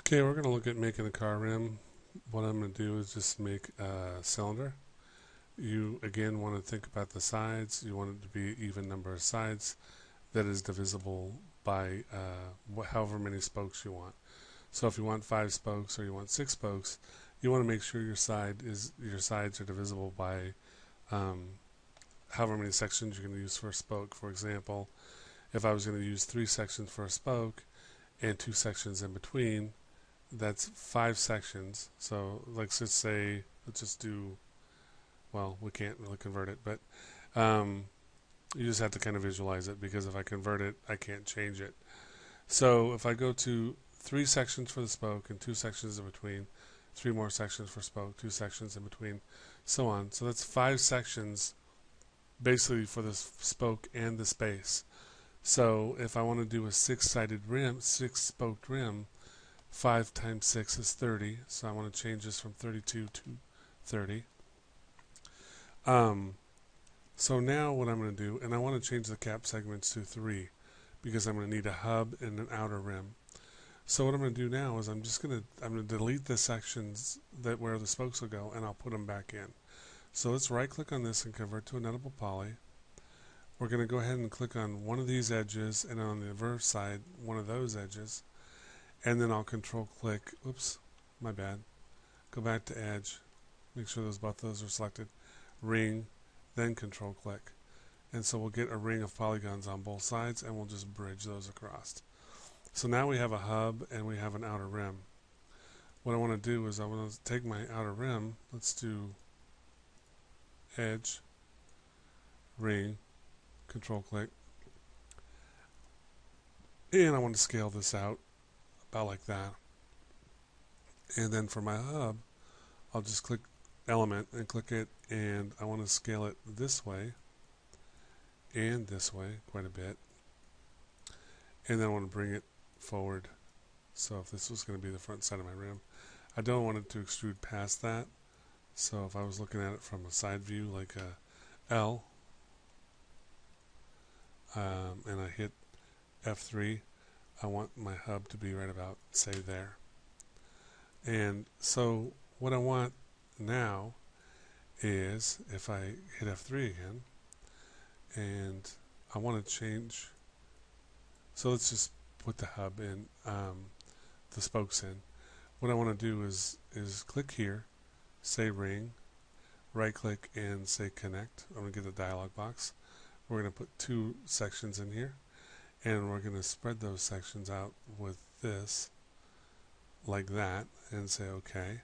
Okay, we're going to look at making a car rim. What I'm going to do is just make a cylinder. You again want to think about the sides. You want it to be even number of sides that is divisible by however many spokes you want. So if you want 5 spokes or you want 6 spokes, you want to make sure your sides are divisible by um, however many sections you're going to use for a spoke. For example, if I was going to use 3 sections for a spoke and 2 sections in between, that's 5 sections. So let's just say, let's just do, well, we can't really convert it, but you just have to kind of visualize it, because if I convert it, I can't change it. So if I go to 3 sections for the spoke and 2 sections in between, 3 more sections for spoke, 2 sections in between, so on. So that's 5 sections basically for the spoke and the space. So if I want to do a 6-sided rim, 6-spoked rim, 5 times 6 is 30, so I want to change this from 32 to 30. So now what I'm going to do, and I want to change the cap segments to 3, because I'm going to need a hub and an outer rim. So what I'm going to do now is I'm going to delete the sections that where the spokes will go, and I'll put them back in. So let's right click on this and convert to an editable poly. We're going to go ahead and click on one of these edges, and on the reverse side one of those edges, and then I'll control click, oops, my bad, go back to edge, make sure both those are selected, ring, then control click. And so we'll get a ring of polygons on both sides, and we'll just bridge those across. So now we have a hub and we have an outer rim. What I want to do is I want to take my outer rim, let's do edge, ring, control click, and I want to scale this out about like that. And then for my hub, I'll just click element and click it, and I want to scale it this way and this way quite a bit, and then I want to bring it forward. So if this was going to be the front side of my rim, I don't want it to extrude past that. So if I was looking at it from a side view like a L, and I hit F3, I want my hub to be right about, say, there. And so what I want now is, if I hit F3 again, and I want to change, so let's just put the hub in, the spokes in. What I want to do is click here, say ring, right click and say connect. I'm going to get a dialog box. We're going to put 2 sections in here, and we're going to spread those sections out with this like that, and say OK.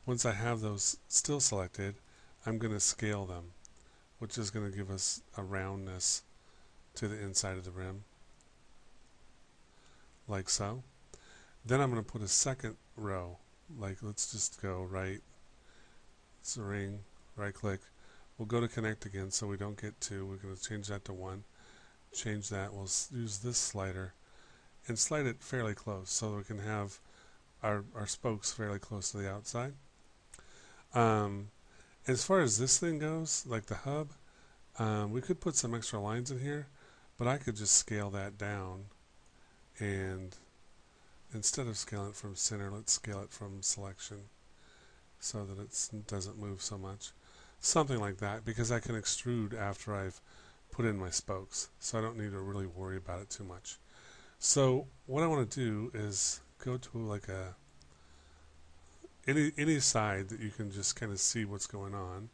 Once I have those still selected, I'm going to scale them, which is going to give us a roundness to the inside of the rim, like so. Then I'm going to put a second row, like let's just go right, it's a ring, right click, we'll go to connect again so we don't get 2, we're going to change that to 1, change that, we'll use this slider and slide it fairly close so that we can have our spokes fairly close to the outside. As far as this thing goes, like the hub, we could put some extra lines in here, but I could just scale that down, and instead of scaling it from center, let's scale it from selection so that it doesn't move so much. Something like that, because I can extrude after I've put in my spokes, so I don't need to really worry about it too much. So what I want to do is go to like any side that you can just kind of see what's going on,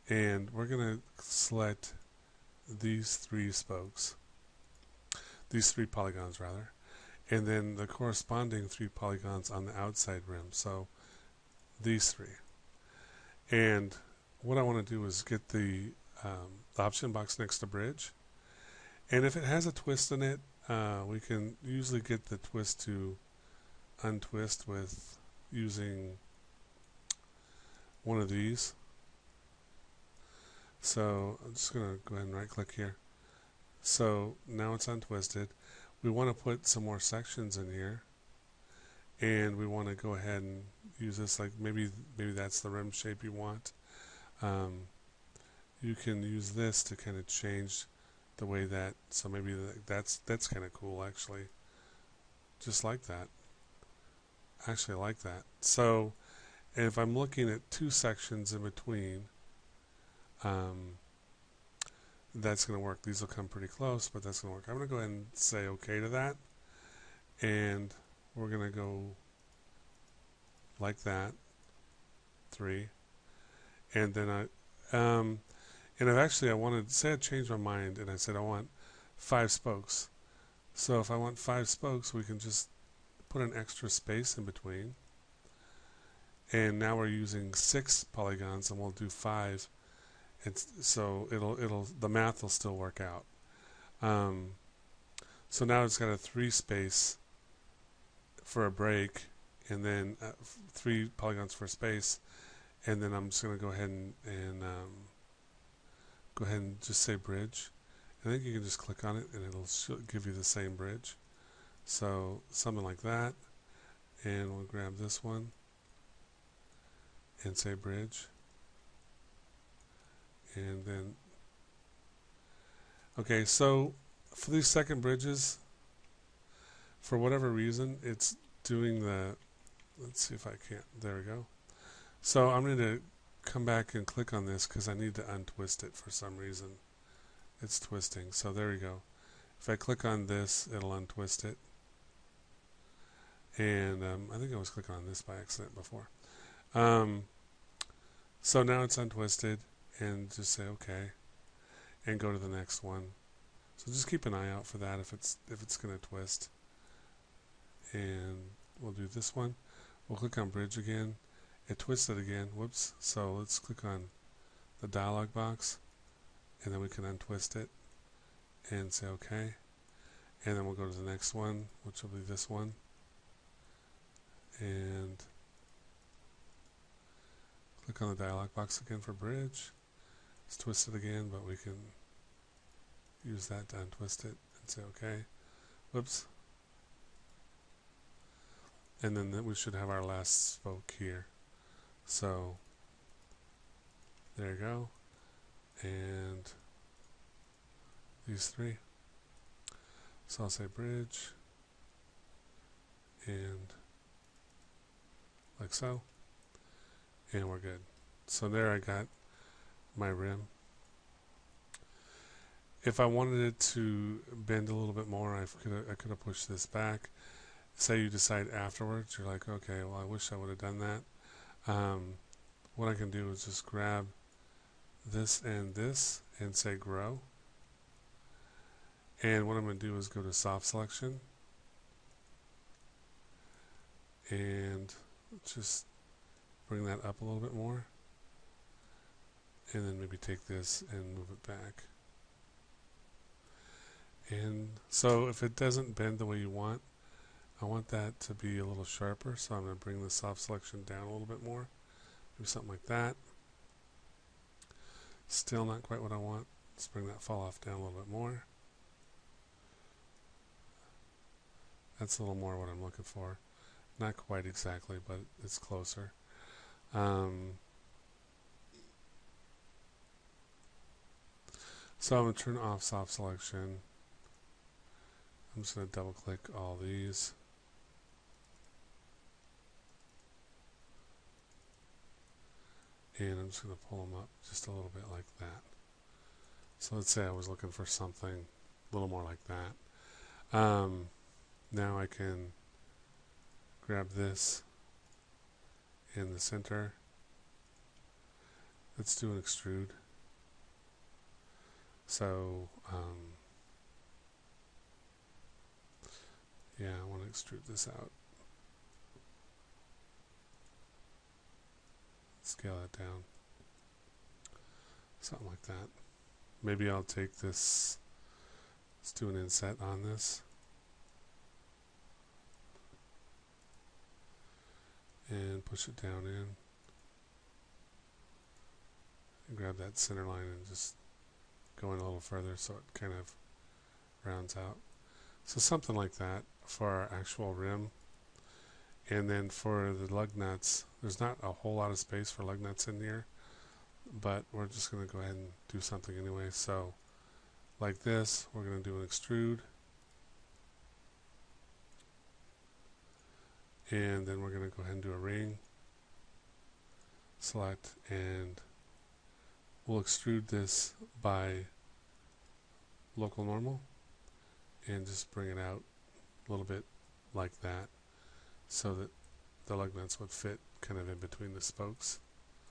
and we're going to select these 3 spokes, these 3 polygons rather, and then the corresponding 3 polygons on the outside rim, so these 3. And what I want to do is get the option box next to bridge, and if it has a twist in it, we can usually get the twist to untwist with using one of these. So I'm just going to go ahead and right click here. So now it's untwisted. We want to put some more sections in here, and we want to go ahead and use this, like maybe that's the rim shape you want. You can use this to kind of change the way that, so maybe that's kind of cool actually, just like that. Actually, I like that. So if I'm looking at two sections in between, um, that's going to work. These will come pretty close, but that's going to work. I'm going to go ahead and say OK to that. And we're going to go like that, 3. And then I wanted, say I changed my mind and I said I want 5 spokes. So if I want 5 spokes, we can just put an extra space in between. And now we're using 6 polygons, and we'll do 5. And so the math will still work out. So now it's got a 3 space for a break, and then 3 polygons for space. And then I'm just going to go ahead and just say bridge. I think you can just click on it and it'll give you the same bridge. So something like that. And we'll grab this one and say bridge. And then, okay, so for these second bridges, for whatever reason, it's doing let's see if I can't, there we go. So I'm going to come back and click on this because I need to untwist it for some reason. It's twisting. So there we go. If I click on this, it'll untwist it. And I think I was clicking on this by accident before. So now it's untwisted, and just say OK, and go to the next one. So just keep an eye out for that if it's going to twist. And we'll do this one. We'll click on bridge again. It twisted again. Whoops. So let's click on the dialog box, and then we can untwist it and say OK. And then we'll go to the next one, which will be this one. And click on the dialog box again for bridge. It's twisted again, but we can use that to untwist it and say OK. Whoops. And then we should have our last spoke here. So there you go. And these 3. So I'll say bridge, and like so, and we're good. So there I got my rim. If I wanted it to bend a little bit more, I could have pushed this back. Say you decide afterwards, you're like, okay, well I wish I would have done that. What I can do is just grab this and say grow. And what I'm going to do is go to soft selection and just bring that up a little bit more, and then maybe take this and move it back. And so if it doesn't bend the way you want, I want that to be a little sharper, so I'm going to bring the soft selection down a little bit more. Do something like that. Still not quite what I want. Let's bring that fall off down a little bit more. That's a little more what I'm looking for. Not quite exactly, but it's closer. So I'm going to turn off soft selection. I'm just going to double click all these. And I'm just going to pull them up just a little bit like that. So let's say I was looking for something a little more like that. Now I can grab this in the center. Let's do an extrude. So, yeah, I want to extrude this out. Scale that down. Something like that. Maybe I'll take this, let's do an inset on this. And push it down in. And grab that center line and just go in a little further so it kind of rounds out. So something like that for our actual rim. And then for the lug nuts, there's not a whole lot of space for lug nuts in here, but we're just going to go ahead and do something anyway. So like this, we're going to do an extrude. And then we're going to go ahead and do a ring. Select, and we'll extrude this by local normal and just bring it out a little bit like that so that the lug nuts would fit kind of in between the spokes.